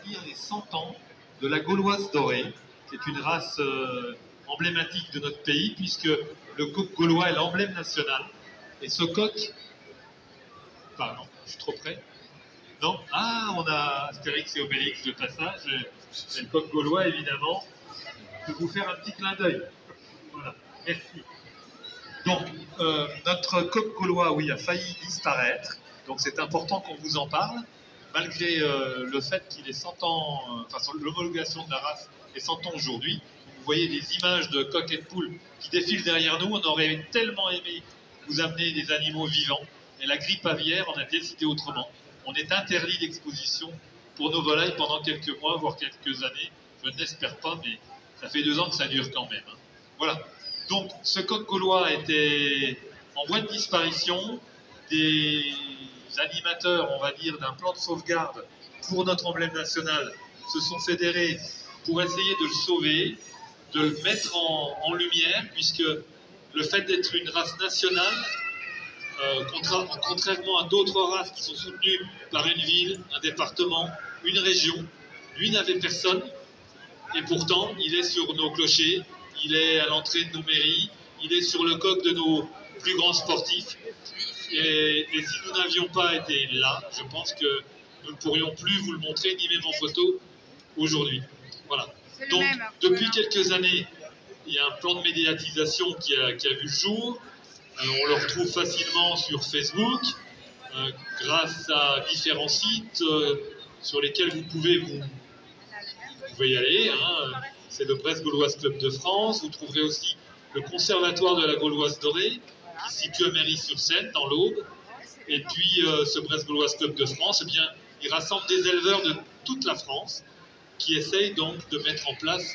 accueillir les 100 ans de la Gauloise dorée, qui est une race emblématique de notre pays, puisque le coq gaulois est l'emblème national. Et ce coq... Pardon, je suis trop près. Non. Ah, on a Astérix et Obélix de passage. Et le coq gaulois, évidemment. Je vais vous faire un petit clin d'œil. Voilà, merci. Donc, notre coq gaulois, oui, a failli disparaître. Donc, c'est important qu'on vous en parle, malgré le fait qu'il est 100 ans, l'homologation de la race est 100 ans aujourd'hui. Vous voyez des images de coqs et de poules qui défilent derrière nous. On aurait tellement aimé vous amener des animaux vivants. Et la grippe aviaire, on a décidé autrement. On est interdit d'exposition pour nos volailles pendant quelques mois, voire quelques années. Je n'espère pas, mais ça fait 2 ans que ça dure quand même. Voilà. Donc, ce coq gaulois était en voie de disparition. Des animateurs, on va dire, d'un plan de sauvegarde pour notre emblème national se sont fédérés pour essayer de le sauver, de le mettre en lumière, puisque le fait d'être une race nationale, contrairement à d'autres races qui sont soutenues par une ville, un département, une région, lui n'avait personne, et pourtant il est sur nos clochers, il est à l'entrée de nos mairies, il est sur le coq de nos plus grands sportifs. Et si nous n'avions pas été là, je pense que nous ne pourrions plus vous le montrer, ni même en photo, aujourd'hui. Voilà. Donc, depuis quelques années, il y a un plan de médiatisation qui a vu le jour. On le retrouve facilement sur Facebook, grâce à différents sites sur lesquels vous pouvez y aller. C'est le Brest Gauloise Club de France. Vous trouverez aussi le Conservatoire de la Gauloise dorée, qui se situe à Méry-sur-Seine, dans l'Aube. Et puis, ce Brest Gauloise Club de France, eh bien, il rassemble des éleveurs de toute la France qui essayent donc de mettre en place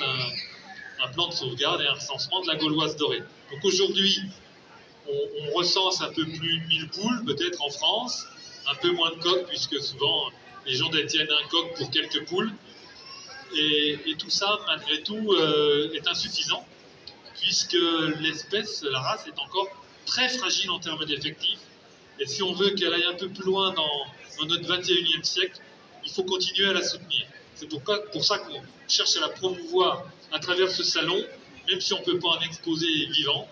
un plan de sauvegarde et un recensement de la Gauloise dorée. Donc aujourd'hui, on recense un peu plus de 1000 poules, peut-être en France, un peu moins de coqs, puisque souvent les gens détiennent un coq pour quelques poules. Et tout ça, malgré tout, est insuffisant, puisque l'espèce, la race, est encore très fragile en termes d'effectifs. Et si on veut qu'elle aille un peu plus loin dans notre 21e siècle, il faut continuer à la soutenir. C'est pour ça qu'on cherche à la promouvoir à travers ce salon, même si on ne peut pas en exposer vivant.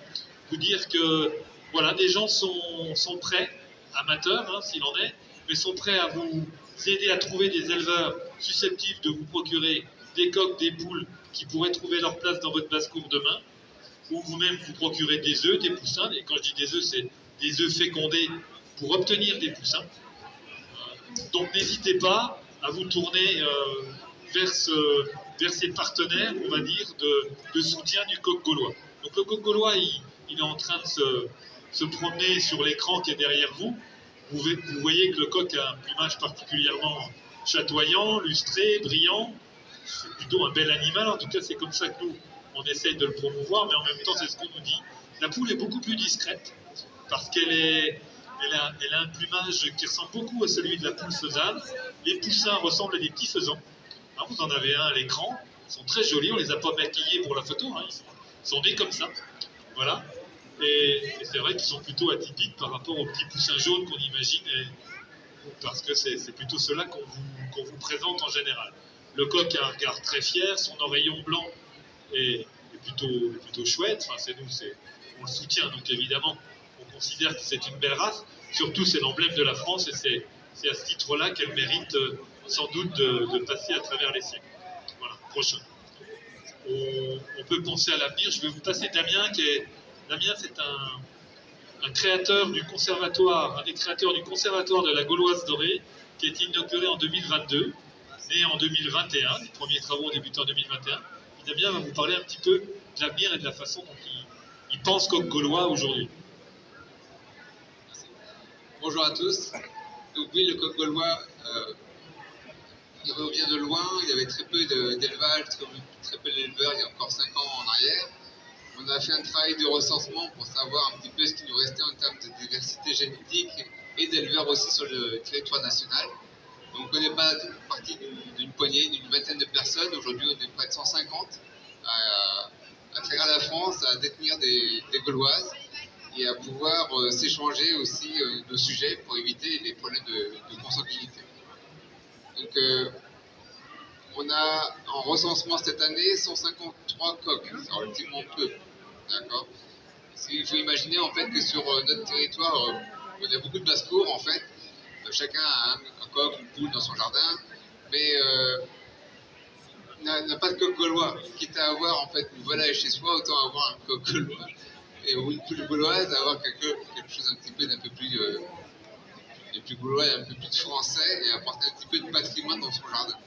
Vous dire que voilà, des gens sont prêts, amateurs s'il en est, mais sont prêts à vous aider à trouver des éleveurs susceptibles de vous procurer des coqs, des poules qui pourraient trouver leur place dans votre basse-cour demain, ou vous-même vous procurez des œufs, des poussins, et quand je dis des œufs, c'est des œufs fécondés pour obtenir des poussins. Donc n'hésitez pas à vous tourner vers ces partenaires, on va dire, de soutien du coq gaulois. Donc le coq gaulois, il est en train de se promener sur l'écran qui est derrière vous. Vous voyez que le coq a un plumage particulièrement chatoyant, lustré, brillant. C'est plutôt un bel animal, en tout cas c'est comme ça que nous, on essaye de le promouvoir, mais en même temps c'est ce qu'on nous dit. La poule est beaucoup plus discrète, parce qu'elle a un plumage qui ressemble beaucoup à celui de la poule faisane. Les poussins ressemblent à des petits faisans. Vous en avez un à l'écran, ils sont très jolis, on les a pas maquillés pour la photo, ils sont nés comme ça. Voilà. Et c'est vrai qu'ils sont plutôt atypiques par rapport aux petits poussins jaunes qu'on imagine, parce que c'est plutôt ceux-là qu'on vous présente en général. Le coq a un regard très fier, son oreillon blanc est plutôt chouette. On le soutient, donc évidemment, on considère que c'est une belle race. Surtout, c'est l'emblème de la France et c'est à ce titre-là qu'elle mérite sans doute de passer à travers les siècles. Voilà, prochain. On peut penser à l'avenir. Je vais vous passer Damien, Damien, c'est un créateur du conservatoire, un des créateurs du conservatoire de la Gauloise dorée, qui a été inauguré en 2022, né en 2021. Les premiers travaux ont débuté en 2021. Et Damien va vous parler un petit peu de l'avenir et de la façon dont il pense coq gaulois aujourd'hui. Bonjour à tous. Donc oui, le coq gaulois, il revient de loin. Il y avait très peu d'élevage, très peu d'éleveurs il y a encore 5 ans en arrière. On a fait un travail de recensement pour savoir un petit peu ce qui nous restait en termes de diversité génétique et d'éleveurs aussi sur le territoire national. Donc on n'est pas parti d'une poignée, d'une vingtaine de personnes. Aujourd'hui, on est près de 150 à travers la France à détenir des gauloises et à pouvoir s'échanger aussi nos sujets pour éviter les problèmes de consanguinité. Donc On a en recensement cette année 153 coqs, c'est relativement peu, d'accord. Il faut imaginer en fait que sur notre territoire, on a beaucoup de basse-cour en fait. Chacun a un coq, une poule dans son jardin, mais n'a pas de coq gaulois. Quitte à avoir en fait une volaille chez soi, autant avoir un coq gaulois. Et ou une poule gauloise, avoir quelque chose un petit peu d'un peu plus gaulois, un peu plus français, et apporter un petit peu de patrimoine dans son jardin.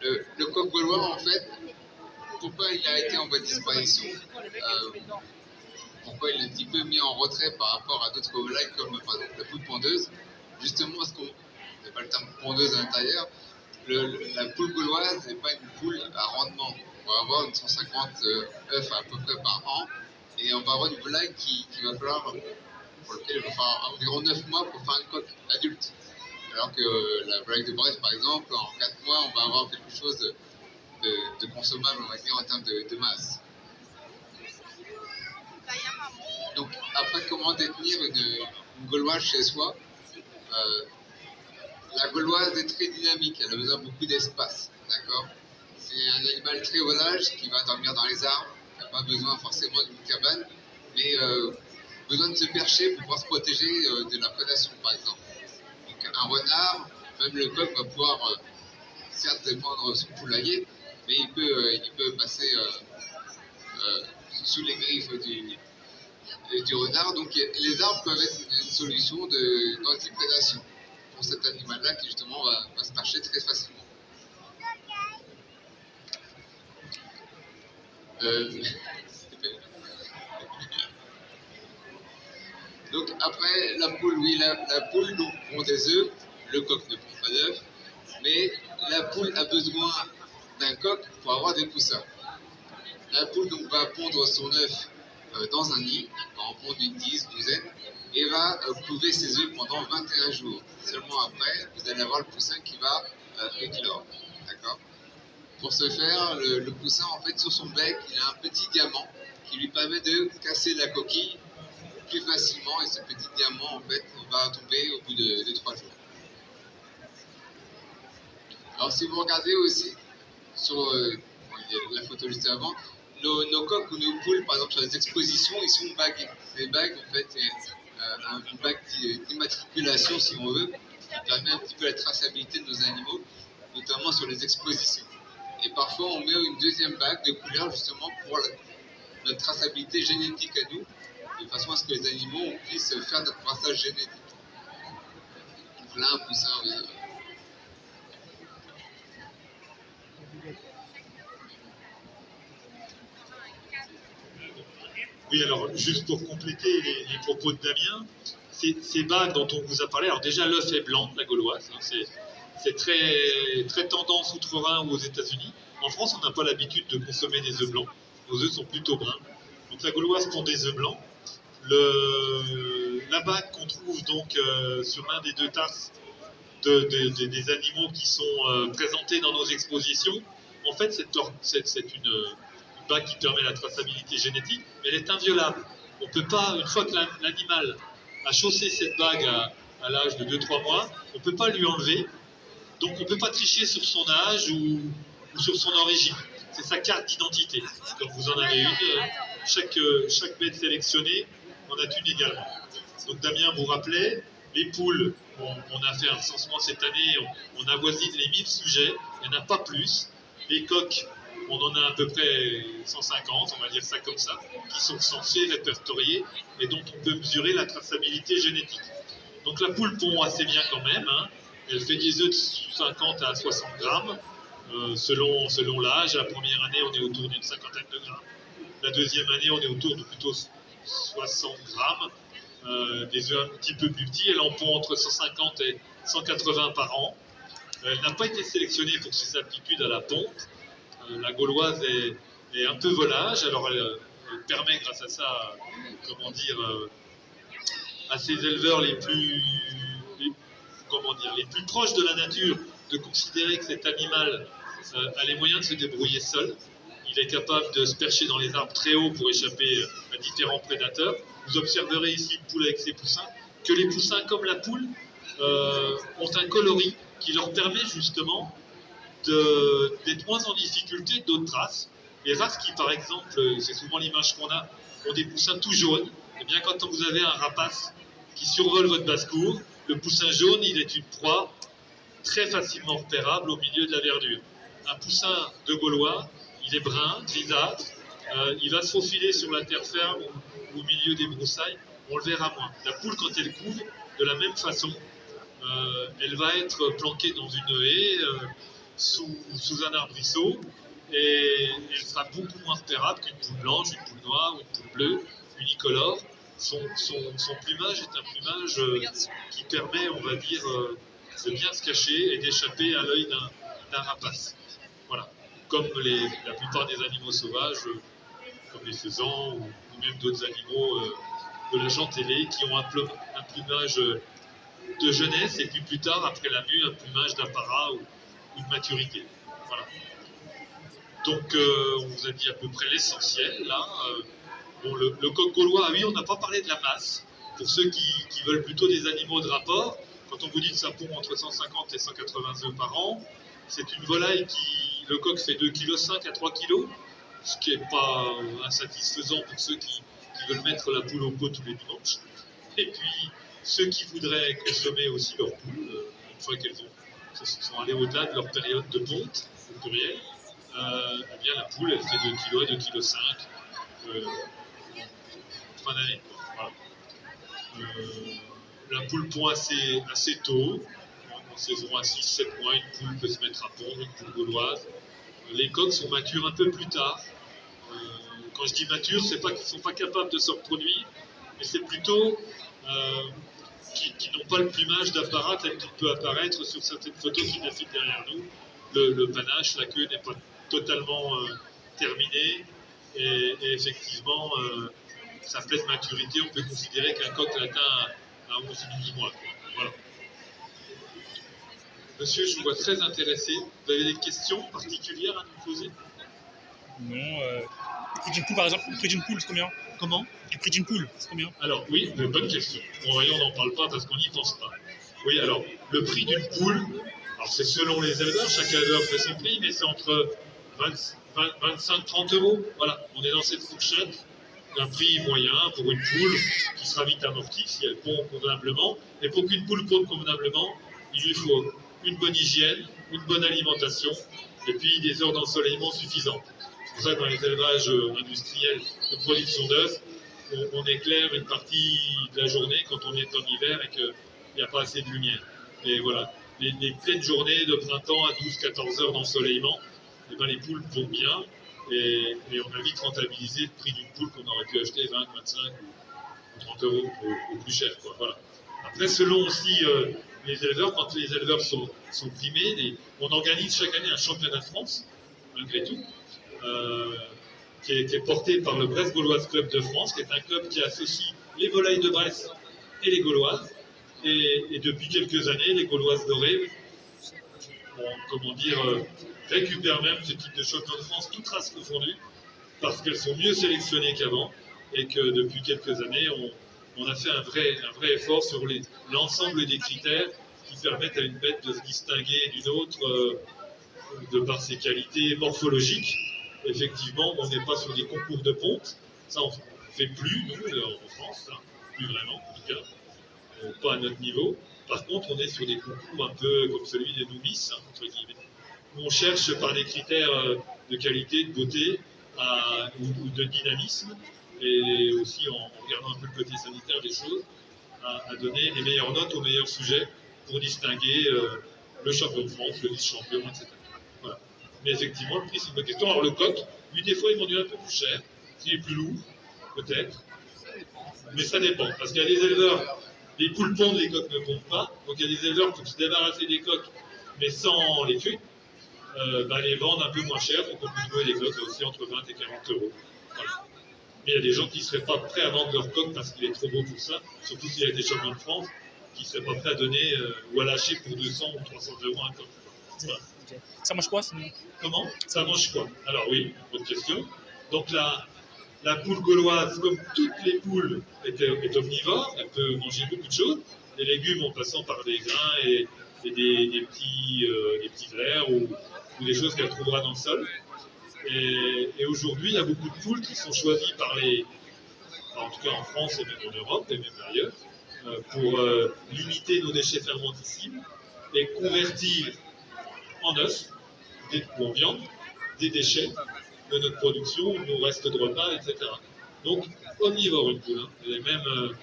Le coq gaulois, en fait, pourquoi il a été en voie de disparition, pourquoi il est un petit peu mis en retrait par rapport à d'autres volailles comme par exemple la poule pondeuse, justement parce qu'on n'a pas le terme pondeuse à l'intérieur, la poule gauloise n'est pas une poule à rendement. On va avoir une 150 œufs à peu près par an, et on va avoir une volaille qui va falloir, pour laquelle il va falloir environ 9 mois pour faire un coq adulte. Alors que la volaille de Brest, par exemple, en 4 mois, on va avoir quelque chose de consommable, on va dire, en termes de masse. Donc, après, comment détenir une gauloise chez soi? La gauloise est très dynamique, elle a besoin de beaucoup d'espace, d'accord? C'est un animal très volage qui va dormir dans les arbres, qui n'a pas besoin forcément d'une cabane, mais besoin de se percher pour pouvoir se protéger de la prédation, par exemple. Donc, un renard, même le coq va pouvoir certes défendre son poulailler, mais il peut passer sous les griffes du renard. Donc les arbres peuvent être une solution d'anti-prédation pour cet animal-là qui justement va se percher très facilement. Donc après la poule, oui, la poule donc, pond des œufs, le coq ne pond pas d'œufs, mais la poule a besoin d'un coq pour avoir des poussins. La poule donc, va pondre son œuf dans un nid, va en pondre une douzaine, et va couver ses œufs pendant 21 jours. Seulement après, vous allez avoir le poussin qui va éclore. D'accord ? Pour ce faire, le poussin, en fait, sur son bec, il a un petit diamant qui lui permet de casser la coquille plus facilement, et ce petit diamant, en fait, va tomber au bout de 3 jours. Alors, si vous regardez aussi sur la photo juste avant, nos coqs ou nos poules, par exemple, sur les expositions, ils sont bagués. Ces bagues, en fait, c'est une bague d'immatriculation, si on veut, qui permet un petit peu la traçabilité de nos animaux, notamment sur les expositions. Et parfois, on met une deuxième bague de couleur, justement, pour notre traçabilité génétique à nous, de façon à ce que les animaux puissent faire notre traçage génétique. Donc là, un poussin, oui. Oui, alors juste pour compléter les propos de Damien, ces bagues dont on vous a parlé, alors déjà l'œuf est blanc, la gauloise, hein, c'est très, très tendance outre-Rhin ou aux États-Unis. En France, on n'a pas l'habitude de consommer des œufs blancs, nos œufs sont plutôt bruns. Donc la gauloise pond des œufs blancs. La bague qu'on trouve donc sur l'un des deux tasses des animaux qui sont présentés dans nos expositions, en fait c'est une bague qui permet la traçabilité génétique, mais elle est inviolable. On peut pas, une fois que l'animal a chaussé cette bague à l'âge de 2-3 mois, on ne peut pas lui enlever, donc on ne peut pas tricher sur son âge ou sur son origine. C'est sa carte d'identité. Donc vous en avez une, chaque bête sélectionnée en a une également. Donc Damien vous rappelait, les poules, on a fait un recensement cette année, on avoisine les 1000 sujets, il n'y en a pas plus. Les coqs, on en a à peu près 150, on va dire ça comme ça, qui sont censés répertoriés et dont on peut mesurer la traçabilité génétique. Donc la poule pond assez bien quand même, hein. Elle fait des œufs de 50 à 60 grammes, selon l'âge. La première année, on est autour d'une cinquantaine de grammes. La deuxième année, on est autour de plutôt 60 grammes. Des œufs un petit peu plus petits, elle en pond entre 150 et 180 par an. Elle n'a pas été sélectionnée pour ses aptitudes à la ponte. La gauloise est un peu volage, alors elle permet grâce à ça, à ses éleveurs les plus proches de la nature, de considérer que cet animal a les moyens de se débrouiller seul. Il est capable de se percher dans les arbres très hauts pour échapper à différents prédateurs. Vous observerez ici une poule avec ses poussins, que les poussins, comme la poule, ont un coloris qui leur permet justement d'être moins en difficulté que d'autres races. Les races qui, par exemple, c'est souvent l'image qu'on a, ont des poussins tout jaunes. Et bien quand vous avez un rapace qui survole votre basse-cour, le poussin jaune, il est une proie très facilement repérable au milieu de la verdure. Un poussin de Gaulois, il est brun, grisâtre, il va se faufiler sur la terre ferme ou au milieu des broussailles, on le verra moins. La poule, quand elle couve, de la même façon, elle va être planquée dans une haie, sous un arbrisseau, et elle sera beaucoup moins repérable qu'une poule blanche, une poule noire, une poule bleue, unicolore. Son plumage est un plumage qui permet, on va dire, de bien se cacher et d'échapper à l'œil d'un rapace. Voilà. Comme la plupart des animaux sauvages, comme les faisans ou même d'autres animaux de la gent ailée, qui ont un plumage de jeunesse et puis plus tard, après la mue, un plumage d'apparat ou de maturité. Voilà. Donc, on vous a dit à peu près l'essentiel, là. Bon, le coq gaulois, oui, on n'a pas parlé de la masse. Pour ceux qui veulent plutôt des animaux de rapport, quand on vous dit que ça pond entre 150 et 180 œufs par an, c'est une volaille le coq fait 2,5 kg à 3 kg, ce qui n'est pas insatisfaisant pour ceux qui veulent mettre la poule au pot tous les dimanches. Et puis, ceux qui voudraient consommer aussi leur poule, une fois qu'elles sont allées au-delà de leur période de ponte, au pluriel, eh bien la poule, elle fait 2 kg à 2,5 kg fin d'année. Voilà. La poule pond assez tôt, en saison à 6-7 mois, une poule peut se mettre à pondre, une poule gauloise. Les coqs sont matures un peu plus tard. Quand je dis matures, c'est pas qu'ils ne sont pas capables de se reproduire, mais c'est plutôt qui n'ont pas le plumage d'apparat tel qu'il peut apparaître sur certaines photos qui défilent derrière nous. Le panache, la queue n'est pas totalement terminée, et effectivement, sa pleine maturité, on peut considérer qu'un coq l'atteint à 11 ou 12 mois. Voilà. Monsieur, je vous vois très intéressé. Vous avez des questions particulières à nous poser? Non. Le prix d'une poule, par exemple, le prix d'une poule, c'est combien? Comment? Le prix d'une poule, c'est combien? Alors, oui, bonne question. Bon, voyons, on n'en parle pas parce qu'on n'y pense pas. Oui, alors, le prix d'une poule, alors c'est selon les éleveurs, chaque éleveur fait son prix, mais c'est entre 25-30 euros. Voilà, on est dans cette fourchette d'un prix moyen pour une poule qui sera vite amortie si elle pond convenablement. Et pour qu'une poule ponde convenablement, il lui faut une bonne hygiène, une bonne alimentation et puis des heures d'ensoleillement suffisantes. C'est pour ça que dans les élevages industriels de production d'œufs, on éclaire une partie de la journée quand on est en hiver et qu'il n'y a pas assez de lumière. Et voilà, les pleines journées de printemps à 12-14 heures d'ensoleillement, eh ben les poules pondent bien et on a vite rentabilisé le prix d'une poule qu'on aurait pu acheter 20, 25 ou 30 euros au plus cher, quoi. Voilà. Après, selon aussi les éleveurs, quand les éleveurs sont primés, on organise chaque année un championnat de France, malgré tout, qui est porté par le Brest Gauloise Club de France, qui est un club qui associe les volailles de Brest et les Gauloises. Et depuis quelques années, les Gauloises dorées, récupèrent même ce type de champion de France, toutes races confondues, parce qu'elles sont mieux sélectionnées qu'avant, et que depuis quelques années, on a fait un vrai effort sur l'ensemble des critères qui permettent à une bête de se distinguer d'une autre de par ses qualités morphologiques. Effectivement, on n'est pas sur des concours de ponte, ça on ne fait plus, nous, en France, hein, plus vraiment, en tout cas, pas à notre niveau. Par contre, on est sur des concours un peu comme celui des novices, hein, entre guillemets, où on cherche par des critères de qualité, de beauté ou de dynamisme, et aussi en regardant un peu le côté sanitaire des choses, à donner les meilleures notes aux meilleurs sujets pour distinguer le champion de France, le vice-champion, etc. Voilà. Mais effectivement, le prix, c'est une bonne question. Alors le coq, lui, des fois, il vendu un peu plus cher, s'il est plus lourd, peut-être. Mais ça dépend, parce qu'il y a des éleveurs, les poules pondent, les coqs ne pondent pas. Donc il y a des éleveurs qui se débarrasser des coqs, mais sans les tuer, les vendent un peu moins cher. Donc on peut trouver des coqs aussi entre 20 et 40 euros. Voilà. Mais il y a des gens qui ne seraient pas prêts à vendre leur coq parce qu'il est trop beau pour ça, surtout s'il a été champion de France, qui ne seraient pas prêts à donner ou à lâcher pour 200 ou 300 euros un coq. Voilà. Okay. Ça mange quoi sinon? Comment? Ça mange quoi? Alors oui, bonne question. Donc la poule gauloise, comme toutes les poules, est omnivore, elle peut manger beaucoup de choses, des légumes en passant par des grains et et des petits vers ou des choses qu'elle trouvera dans le sol. Et aujourd'hui, il y a beaucoup de poules qui sont choisies en tout cas en France et même en Europe et même ailleurs, pour limiter nos déchets fermentescibles et convertir en œufs ou en viande des déchets de notre production, nos restes de repas, etc. Donc, omnivore une poule. Hein. Elle est même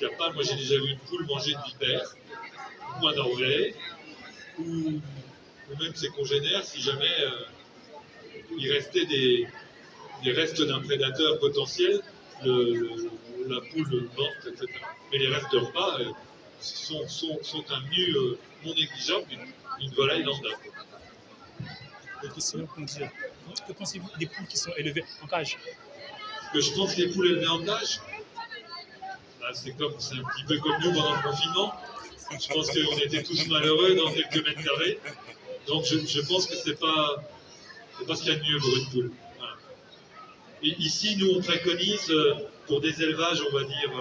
capable, moi j'ai déjà vu une poule manger de vipères, ou un orvet, ou même ses congénères si jamais il restait des restes d'un prédateur potentiel, la poule morte, etc. Mais les restes de repas sont un nu non négligeable d'une volaille lambda. Et question qu'on dit, que pensez-vous des poules qui sont élevées en cage? Que je pense que les poules élevées en cage, c'est un petit peu comme nous pendant le confinement. Je pense qu'on était tous malheureux dans quelques mètres carrés. Donc je pense que c'est pas ce qu'il y a de mieux pour une poule. Voilà. Et ici, nous, on préconise pour des élevages, on va dire,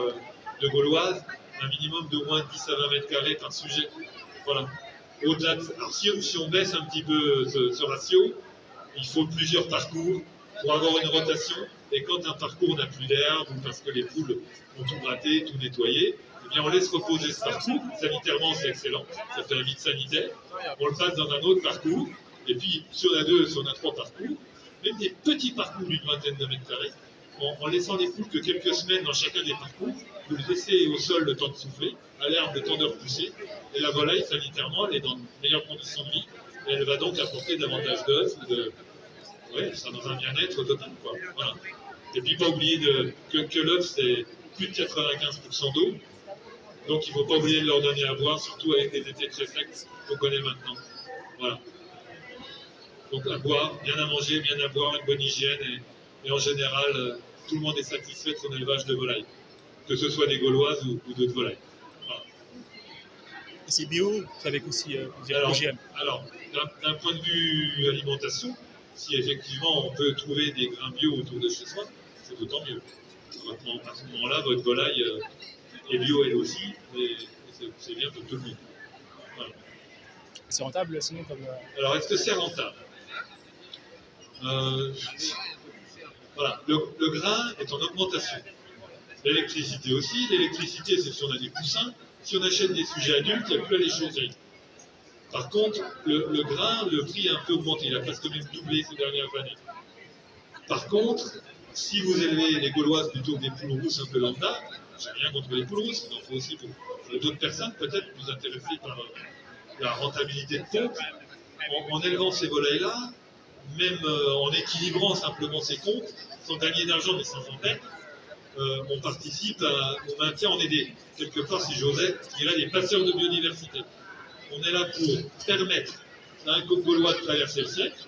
de gauloises, un minimum de moins de 10 à 20 mètres carrés par sujet. Voilà. Au-delà de, alors si on baisse un petit peu ce ratio, il faut plusieurs parcours pour avoir une rotation. Et quand un parcours n'a plus d'herbe ou parce que les poules ont tout gratté, tout nettoyé, eh bien on laisse reposer ce parcours. Sanitairement, c'est excellent. Ça fait un vide sanitaire. On le passe dans un autre parcours. Et puis, si on a trois parcours, même des petits parcours d'une vingtaine de mètres carrés, en laissant les poules que quelques semaines dans chacun des parcours, vous le laissez au sol le temps de souffler, à l'herbe le temps de repousser, et la volaille, sanitairement, elle est dans de meilleures conditions de vie, et elle va donc apporter davantage d'œufs, elle sera dans un bien-être total, quoi. Voilà. Et puis, pas oublier que l'œuf, c'est plus de 95% d'eau, donc il ne faut pas oublier de leur donner à boire, surtout avec les étés très secs qu'on connaît maintenant. Voilà. Donc à boire, bien à manger, bien à boire, une bonne hygiène et en général, tout le monde est satisfait de son élevage de volailles, que ce soit des gauloises ou d'autres volailles. Voilà. Et c'est bio avec aussi OGM. Alors, d'un point de vue alimentation, si effectivement on peut trouver des grains bio autour de chez soi, c'est d'autant mieux. Maintenant, à ce moment-là, votre volaille est bio elle aussi, et c'est bien pour tout le monde. Voilà. C'est rentable sinon comme... Alors, est-ce que c'est rentable? Voilà, le grain est en augmentation. L'électricité aussi. L'électricité, c'est si on a des poussins. Si on achète des sujets adultes, il n'y a plus à les choisir. Par contre, le grain, le prix a un peu augmenté. Il a presque même doublé ces dernières années. Par contre, si vous élevez les gauloises plutôt que des poules rousses un peu lambda, j'ai rien contre les poules rousses, il en faut aussi pour d'autres personnes, peut-être plus intéressées par la rentabilité de pompe. En élevant ces volailles-là, même en équilibrant simplement ses comptes, sans gagner d'argent mais sans en perdre, on participe au maintien, on est quelque part, si j'osais, je dirais des passeurs de biodiversité. On est là pour permettre à un coq gaulois de traverser le siècle,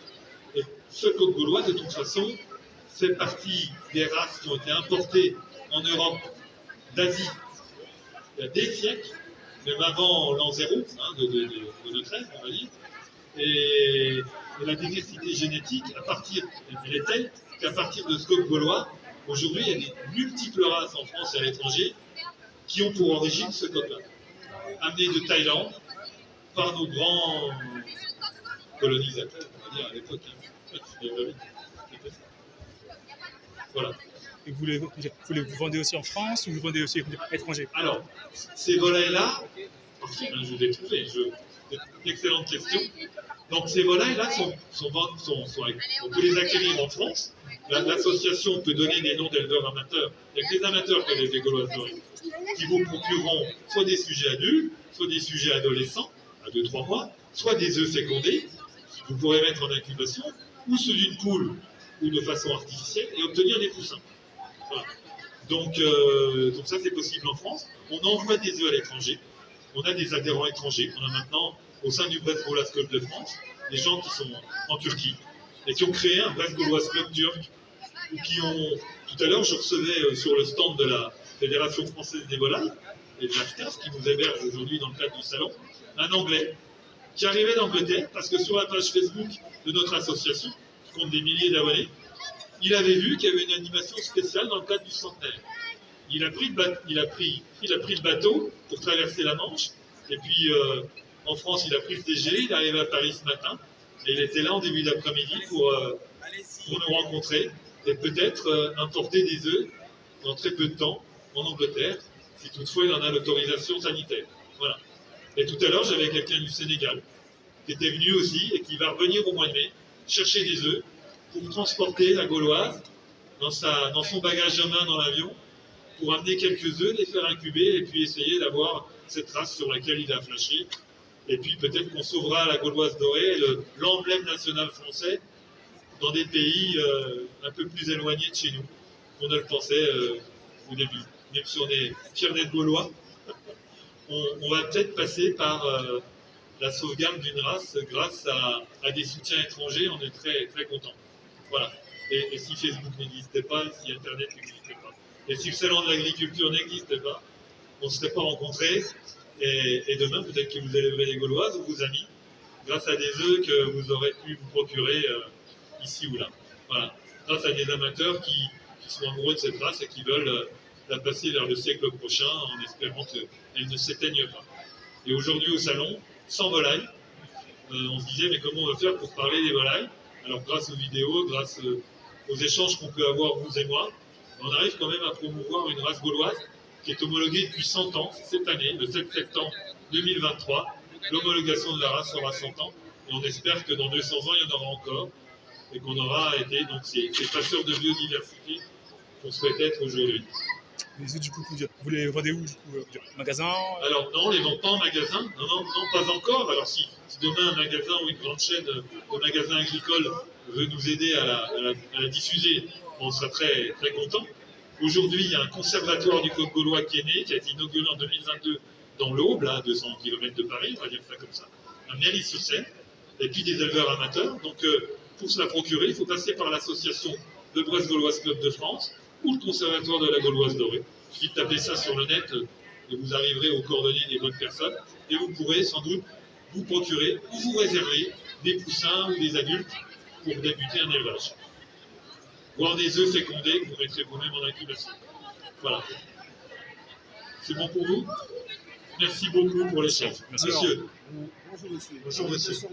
et ce coq gaulois, de toute façon, fait partie des races qui ont été importées en Europe, d'Asie, il y a des siècles, même avant l'an 0, de notre ère, on va dire. Et la diversité génétique, elle est telle qu'à partir de ce coq gaulois, aujourd'hui, il y a des multiples races en France et à l'étranger qui ont pour origine ce coq-là, amené de Thaïlande par nos grands colonisateurs, on va dire à l'époque. Voilà. Et vous les vendez aussi en France ou vous vendez aussi à l'étranger? Alors, ces volailles-là, parfait, je vous ai trouvé, une excellente question. Donc ces volailles-là on peut les acquérir en France. L'association peut donner des noms d'éleveurs amateurs. Il n'y a que les amateurs qui élèvent des gauloises dorées, qui vous procureront soit des sujets adultes, soit des sujets adolescents, à 2-3 mois, soit des œufs fécondés, que vous pourrez mettre en incubation, ou ceux d'une poule, ou de façon artificielle, et obtenir des poussins. Voilà. Donc ça, c'est possible en France. On envoie des œufs à l'étranger. On a des adhérents étrangers. On a maintenant, au sein du Brest Gauloise Club de France, des gens qui sont en Turquie et qui ont créé un Brest Gauloise Club turc. Ou qui ont... Tout à l'heure, je recevais sur le stand de la Fédération française des volailles, et de l'AFCAS, qui nous héberge aujourd'hui dans le cadre du salon, un Anglais qui arrivait d'Angleterre, parce que sur la page Facebook de notre association, qui compte des milliers d'abonnés, il avait vu qu'il y avait une animation spéciale dans le cadre du centenaire. Il a pris le bateau pour traverser la Manche, et puis En France, il a pris le TGV, il est arrivé à Paris ce matin, et il était là en début d'après-midi pour nous rencontrer et peut-être importer des œufs dans très peu de temps en Angleterre, si toutefois il en a l'autorisation sanitaire. Voilà. Et tout à l'heure, j'avais quelqu'un du Sénégal qui était venu aussi et qui va revenir au mois de mai chercher des œufs pour transporter la Gauloise dans son bagage à main dans l'avion, pour amener quelques œufs, les faire incuber et puis essayer d'avoir cette race sur laquelle il a flashé. Et puis peut-être qu'on sauvera la Gauloise dorée, l'emblème national français, dans des pays un peu plus éloignés de chez nous qu'on ne le pensait au début. Même si on est fiers d'être Gaulois, on va peut-être passer par la sauvegarde d'une race grâce à des soutiens étrangers. On est très, très contents. Voilà. Et si Facebook n'existait pas, si Internet n'existait pas, et si le salon de l'agriculture n'existait pas, on ne serait pas rencontrés. Et demain, peut-être que vous élèverez des Gauloises ou vos amis grâce à des œufs que vous aurez pu vous procurer ici ou là. Voilà. Grâce à des amateurs qui sont amoureux de cette race et qui veulent la passer vers le siècle prochain en espérant qu'elle ne s'éteigne pas. Et aujourd'hui au salon, sans volailles, on se disait mais comment on va faire pour parler des volailles? Alors grâce aux vidéos, grâce aux échanges qu'on peut avoir vous et moi, on arrive quand même à promouvoir une race gauloise qui est homologuée depuis 100 ans, cette année, le 7 septembre 2023. L'homologation de la race aura 100 ans et on espère que dans 200 ans, il y en aura encore et qu'on aura été donc ces passeurs de biodiversité qu'on souhaite être aujourd'hui. Les œufs, du coup, vous les vendez où, du coup, magasin? Alors non, on ne les vend pas en magasin, non, pas encore. Alors si demain un magasin ou une grande chaîne de magasins agricoles veut nous aider à la diffuser, on sera très, très content. Aujourd'hui, il y a un conservatoire du coq gaulois qui est né, qui a été inauguré en 2022 dans l'Aube, là, à 200 km de Paris, on va dire ça comme ça, à Méry-sur-Seine, et puis des éleveurs amateurs. Donc pour se la procurer, il faut passer par l'association de Bresse Gauloise Club de France ou le conservatoire de la Gauloise dorée. Il suffit de taper ça sur le net et vous arriverez aux coordonnées des bonnes personnes et vous pourrez sans doute vous procurer ou vous réserver des poussins ou des adultes pour débuter un élevage. Voire des œufs fécondés que vous mettrez vous-même en incubation. Voilà. C'est bon pour vous? Merci beaucoup pour l'échange. Monsieur. Bonjour monsieur. Bonjour monsieur.